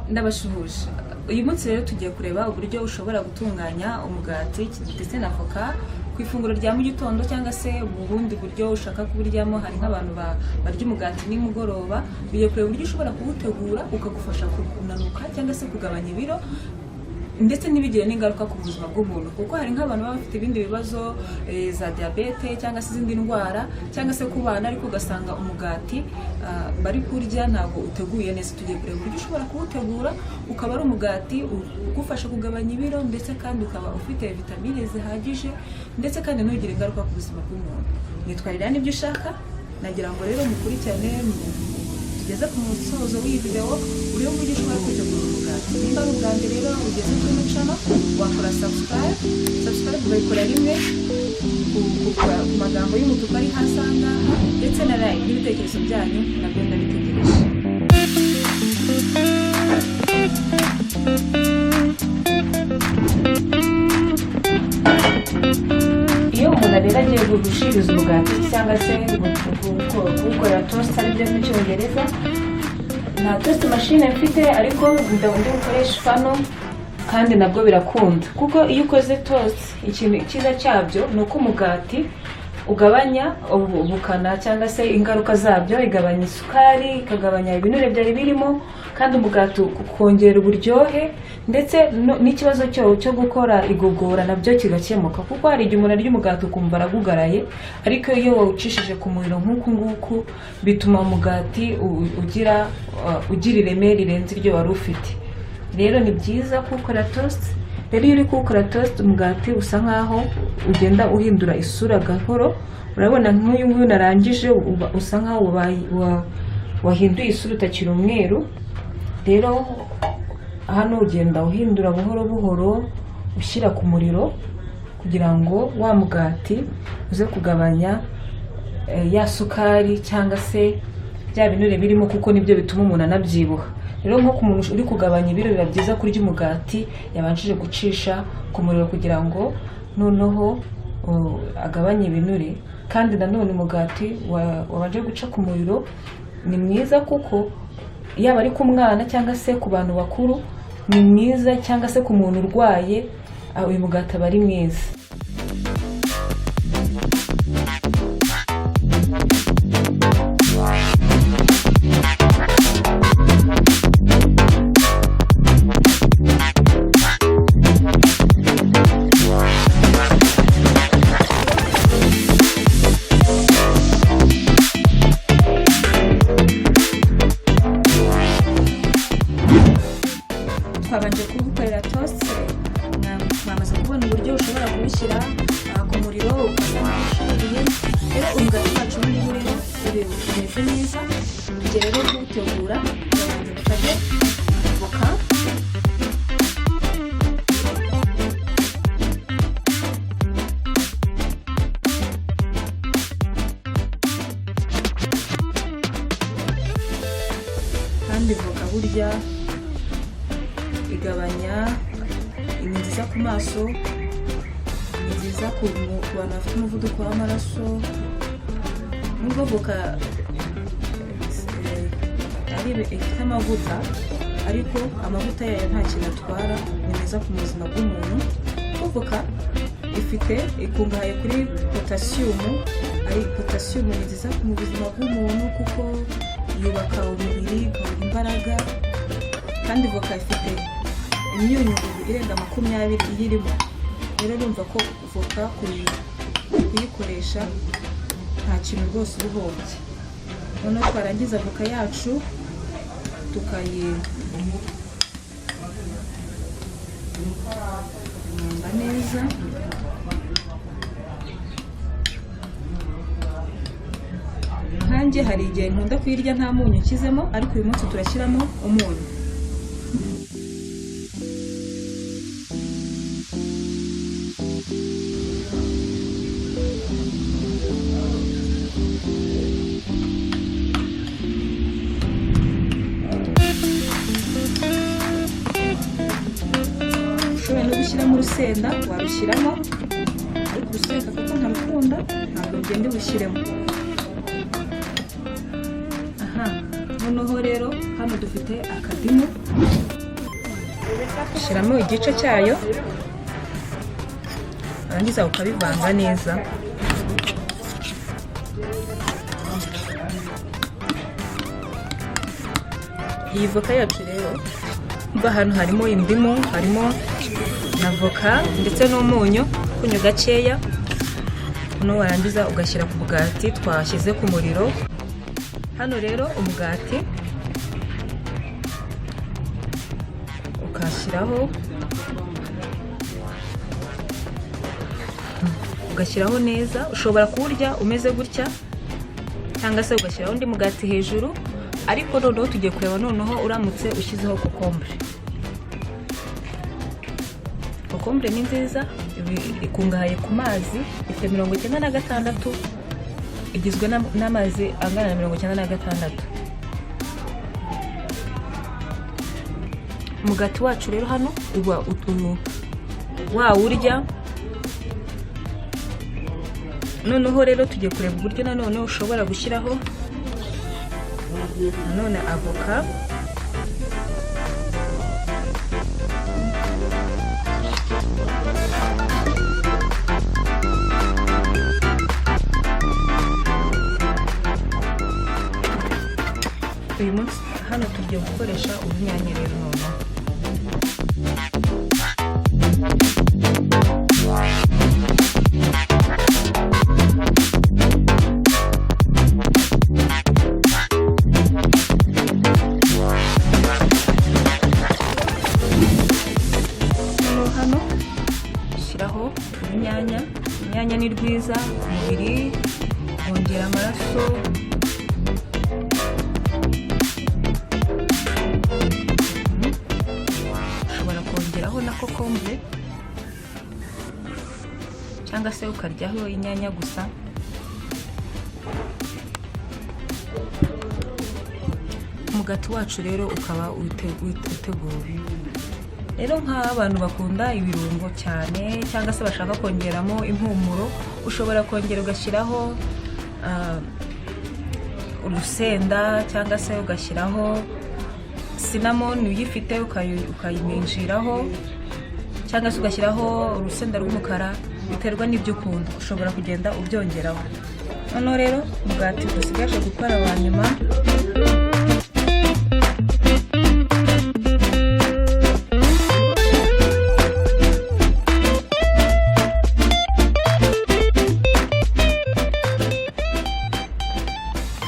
ndabashuhuje. Uyu munsi rero tugiye kureba uburyo ushobora gutunganya umugati ndetse na avoka ku ifunguro rya mu gitondo cyangwa se mu bundi buryo ushaka kuburyamo. Hari nk'abantu barya umugati nimugoroba, bigiye kureba uburyo ushobora kuwutegura ukagufasha kunanuka cyangwa se kugabanya ibiro ndetse n'ibigire n'ingaruka ku buzima bw'umuntu, kuko hari nk'abantu baba bafite ibindi bibazo za diabete cyangwa se izindi ndwara cyangwa se ku bana, ariko ugasanga umugati bari kurya ntabwo uteguye neza. Tugiye kureba uburyo ushobora kuwutegura ukaba ari umugati ugufasha kugabanya ibiro ndetse kandi ukaba ufite vitamine zihagije ndetse kandi ntugire ingaruka ku buzima bw'umuntu. Nitwarira n'ibyo ushaka, nagira ngo rero mukurikirane tugeze ku musozo w'iyi video uriho uburyo ushobora kwitegura umugati. Nimba ari ubwa mbere rero ugeze kuri ino channel, wakora subscribe ugakora rimwe ku magambo y'umutuku ari hasi aha ngaha, ndetse na like n'ibitekerezo byanyu nabyo ndabitegereje. Iyo umuntu rero agiye gushiriza umugati cyangwa se gukora toast aribyo mu Cyongereza, nta toast machine mfite, ariko ndabona gukoresha fano kandi nabwo birakunda, kuko iyo ukoze toast ikintu cyiza cyabyo ni uko umugati ugabanya ubukana cyangwa se ingaruka zabyo, igabanya isukari, ikagabanya ibinure byari birimo, kandi umugati ukongera uburyohe ndetse n'ikibazo cyo gukora igogora nabyo kigakemuka, kuko hari igihe umuntu arya umugati ukumva aragugaraye, ariko iyo wawucishije ku muriro nk'uku nguku bituma umugati ugira ireme rirenze iryo wari ufite. Rero ni byiza kuwukora toast. Rero iyo uri kuwukora toast umugati usa nkaho ugenda uhindura isura gahoro. Urabona nk'uyu nguyu narangije usa nkaho wahinduye isura utakiri umweru. Rero hano ugenda uhindura buhoro buhoro ushyira ku muriro kugira ngo wa mugati uze kugabanya ya sukari cyangwa se bya binure birimo, kuko nibyo bituma umuntu anabyibuha. Rero nko ku muntu uri kugabanya ibiro biba byiza kurya umugati yabanjije gucisha ku muriro kugira ngo noneho agabanye ibinure. Kandi nanone umugati wabanje guca ku muriro ni mwiza, kuko yaba ari ku mwana cyangwa se ku bantu bakuru ni mwiza, cyangwa se ku muntu urwaye uyu mugati aba ari mwiza. Twabanje kugukorera toast, mwamaze kubona uburyo ushobora kubishyira ku muriro ukazamashiriye. Rero umugati wacu muri rero umeze neza. Tugiye rero kuwutegura, tubanza dufate avoka, kandi avoka burya igabanya, ni nziza ku maso, ni nziza ku bantu bafite umuvuduko w'amaraso. Nubwo avoka ifite amavuta, ariko amavuta yayo nta kintu atwara, ni meza ku buzima bw'umuntu. Avoka ikungahaye kuri potasiyumu, ari potasiyumu ni nziza ku buzima bw'umuntu kuko yubaka umubiri, ikabona imbaraga. Kandi avoka ifite imyunyungugu irenga 20 iyirimo. Rero urumva ko avoka kuyikoresha nta kintu rwose ubuhombye. Noneho twarangiza avoka yacu tukayimunda neza. Nkanjye hari igihe nkunda kuyirya nta munyu nshyizemo, ariko uyu munsi turashyiramo umunyu. Ushobora no gushyiramo urusenda, warushyiramo, ariko urusenda kuko ntarukunda ntabwo ngende bushyiremo. Noneho rero hano dufite akadimu, shyiramo igice cyayo warangiza ukabivanga neza. Iyi voka yacu rero hano harimo indimu, harimo na voka ndetse n'umunyu gakeya. Hano warangiza ugashyira ku mugati twashyize ku muriro. Hano rero umugati ukashyiraho, ugashyiraho neza. Ushobora kuwurya umeze gutya cyangwa se ugashyiraho undi mugati hejuru, ariko noneho tugiye kureba noneho uramutse ushyizeho kokombure. Kokombure ni nziza, ikungahaye ku mazi, ifite 96, igizwe n'amazi angana na 96. Umugati wacu rero hano uba wawurya. Noneho rero tugiye kureba uburyo nanone ushobora gushyiraho nanone avoka. Uyu munsi hano tugiye gukoresha urunyanya rero noneho. Hano shyiraho urunyanya. Urunyanya ni rwiza ku mubiri, rwongera amaraso. Na kokombure cyangwa se ukaryaho inyanya gusa. Umugati wacu rero ukaba uteguwe. Rero nk'abantu bakunda ibirungo cyane cyangwa se bashaka kongeramo impumuro, ushobora kongera ugashyiraho urusenda cyangwa se ugashyiraho cinnamon uyifite ukayiminjiraho, cyangwa se ugashyiraho urusenda rw'umukara, biterwa n'ibyo ukunda, ushobora kugenda ubyongeraho. Hano rero umugati dusigaje gukora wa nyuma.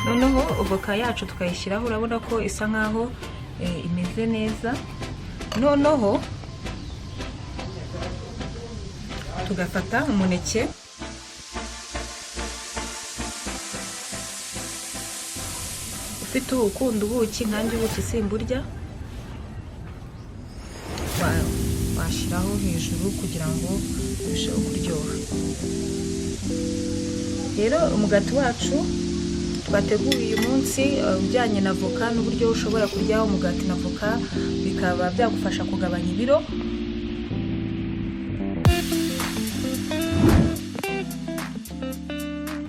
Noneho voka yacu tukayishyiraho, urabona ko isa nkaho imeze neza. Noneho tugafata umuneke, ufite ukunda ubuki nkanjye ubuki simburya, washyiraho hejuru kugira ngo urusheho kuryoha. Rero umugati wacu twateguye uyu munsi ujyanye na voka n'uburyo ushobora kuryaho umugati na voka bikaba byagufasha kugabanya ibiro.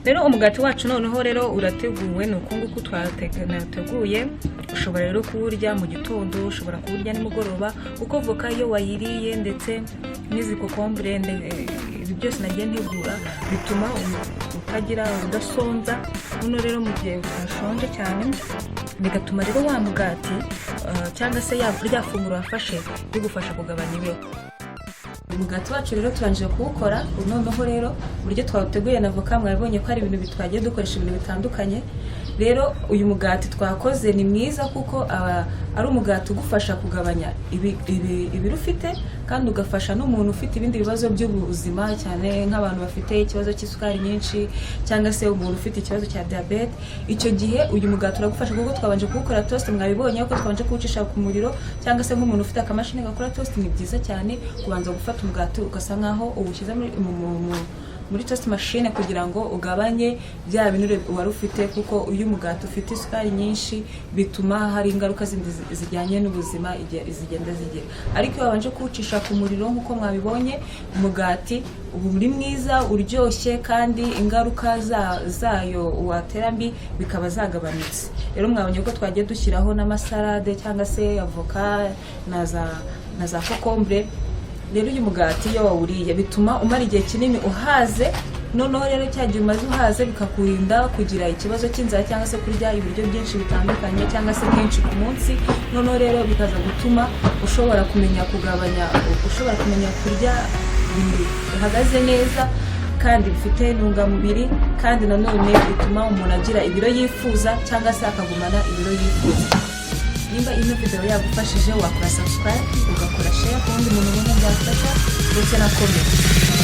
Rero umugati wacu noneho rero urateguwe, ni uku nguku twateguye. Ushobora rero kuwurya mu gitondo, ushobora kuwurya nimugoroba, kuko voka iyo wayiriye ndetse n'izi kokombure ibi byose nagiye ntegura bituma utagira udasonza. Hano rero mu gihe utashonje cyane bigatuma rero wa mugati cyangwa se rya funguro wafashe bigufasha kugabanya ibiro. Umugati wacu rero turangije kuwukora. Noneho rero uburyo twawuteguye na voka mwabonye ko ari ibintu twagiye dukoresha ibintu bitandukanye. Rero uyu mugati twakoze ni mwiza kuko ari umugati ugufasha kugabanya ibiro ufite, kandi ugafasha n'umuntu ufite ibindi bibazo by'ubuzima, cyane nk'abantu bafite ikibazo cy'isukari nyinshi cyangwa se umuntu ufite ikibazo cya diabete. Icyo gihe uyu mugati uragufasha kuko twabanje kuwukora toast, mwabibonye ko twabanje kuwucisha ku muriro, cyangwa se nk'umuntu ufite akamashini gakora toast, ni byiza cyane kubanza gufata umugati ugasa nkaho uwushyize muri toast machine kugira ngo ugabanye bya binure wari ufite, kuko uyu mugati ufite isukari nyinshi bituma hari ingaruka zindi zijyanye n'ubuzima zigenda zigira. Ariko iyo wabanje kuwucisha ku muriro nk'uko mwabibonye, umugati ubu muri mwiza uryoshye kandi ingaruka zayo watera mbi bikaba zagabanutse. Rero mwabonye ko twagiye dushyiraho n'amasalade cyangwa se avoka na za kokombure. Rero uyu mugati iyo wawuriye bituma umara igihe kinini uhaze, noneho rero cyagiye umaze uhaze bikakurinda kugira ikibazo cy'inzara cyangwa se kurya ibiryo byinshi bitandukanye cyangwa se kenshi ku munsi. Noneho rero bikaza gutuma ushobora kumenya kurya ibintu bihagaze neza kandi bifite intungamubiri, kandi nanone bituma umuntu agira ibiro yifuza cyangwa se akagumana ibiro yifuza. Nimba ino video yagufashije wakora subscribe, ugakora share ku wundi muntu ubona byafasha, ndetse na comment.